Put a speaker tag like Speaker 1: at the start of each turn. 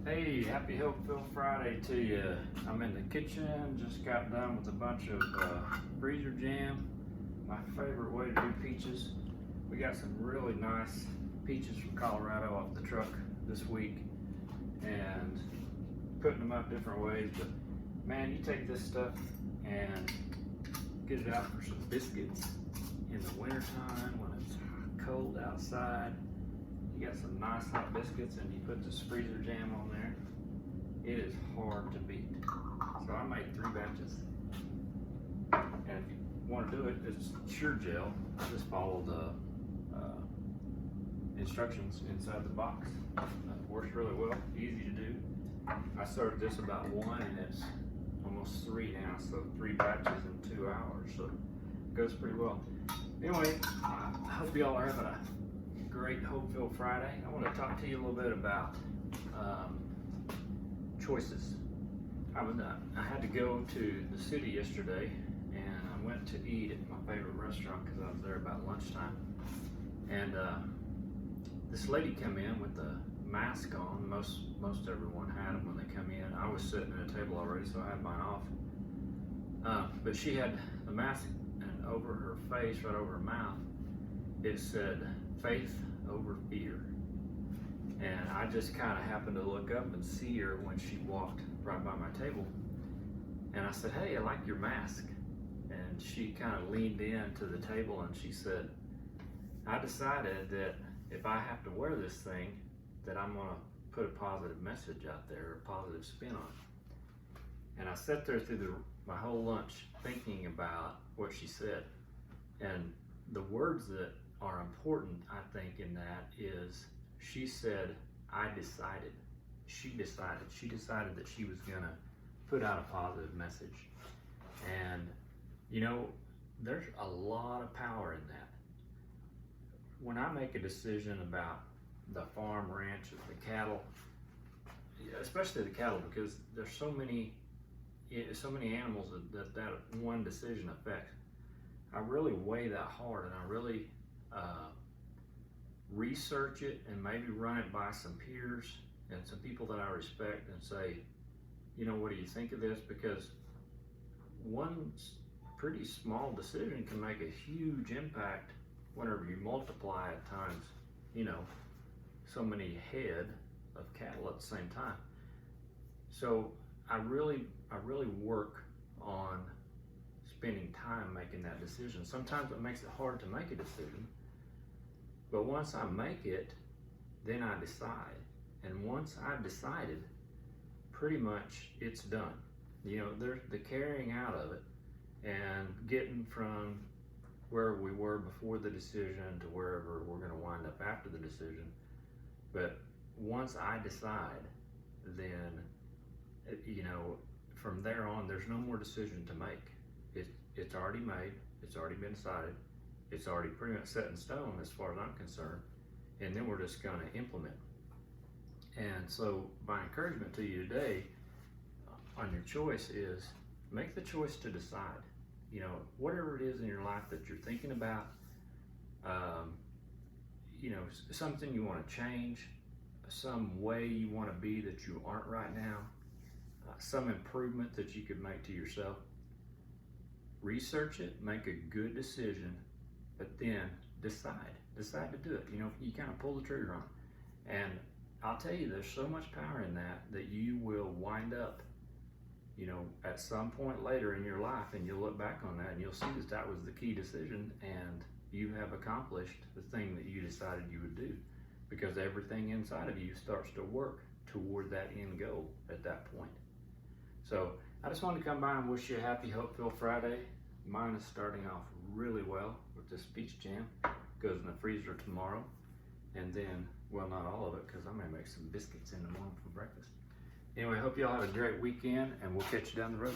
Speaker 1: Hey, happy Hopeville Friday to you. I'm in the kitchen, just got done with a bunch of freezer jam. My favorite way to do peaches. We got some really nice peaches from Colorado off the truck this week and putting them up different ways. But man, you take this stuff and get it out for some biscuits in the wintertime when it's cold outside. You got some nice hot biscuits and you put this freezer jam on there. It is hard to beat. So I made 3 batches. And if you want to do it, it's Sure Gel. I just follow the instructions inside the box. Works really well, easy to do. I started this about 1 and it's almost 3 now, so 3 batches in 2 hours. So it goes pretty well. Anyway, I hope y'all are having a great Hopeville Friday. I want to talk to you a little bit about choices. I had to go to the city yesterday and I went to eat at my favorite restaurant because I was there about lunchtime. And this lady came in with a mask on. Most everyone had them when they come in. I was sitting at a table already, so I had mine off. But she had the mask, and over her face, right over her mouth, it said, "Faith over fear." And I just kind of happened to look up and see her when she walked right by my table. And I said, "Hey, I like your mask." And she kind of leaned in to the table and she said, "I decided that if I have to wear this thing, that I'm gonna put a positive message out there, a positive spin on it." And I sat there through my whole lunch thinking about what she said. And the words that are important, I think, in that is she said, "I decided." She decided. She decided that she was gonna put out a positive message. And you know, there's a lot of power in that. When I make a decision about the farm, ranch, the cattle, especially the cattle, because there's so many animals that one decision affects. I really weigh that hard and I really research it and maybe run it by some peers and some people that I respect and say, you know, what do you think of this? Because one pretty small decision can make a huge impact whenever you multiply at times, you know, so many head of cattle at the same time. So I really work on spending time making that decision. Sometimes it makes it hard to make a decision, but once I make it, then I decide. And once I've decided, pretty much it's done. You know, there's the carrying out of it and getting from where we were before the decision to wherever we're going to wind up after the decision. But once I decide, then, you know, from there on, there's no more decision to make. It's already made, it's already been decided, it's already pretty much set in stone as far as I'm concerned, and then we're just going to implement. And so my encouragement to you today on your choice is make the choice to decide. You know, whatever it is in your life that you're thinking about, you know, something you want to change, some way you want to be that you aren't right now, some improvement that you could make to yourself. Research it, make a good decision, but then decide to do it. You know, you kind of pull the trigger on it. And I'll tell you, there's so much power in that you will wind up, you know, at some point later in your life, and you'll look back on that and you'll see that was the key decision, and you have accomplished the thing that you decided you would do, because everything inside of you starts to work toward that end goal at that point. So I just wanted to come by and wish you a happy Hopeville Friday. Mine is starting off really well with this peach jam. Goes in the freezer tomorrow, and then, well, not all of it, because I'm gonna make some biscuits in the morning for breakfast. Anyway, hope y'all have a great weekend, and we'll catch you down the road.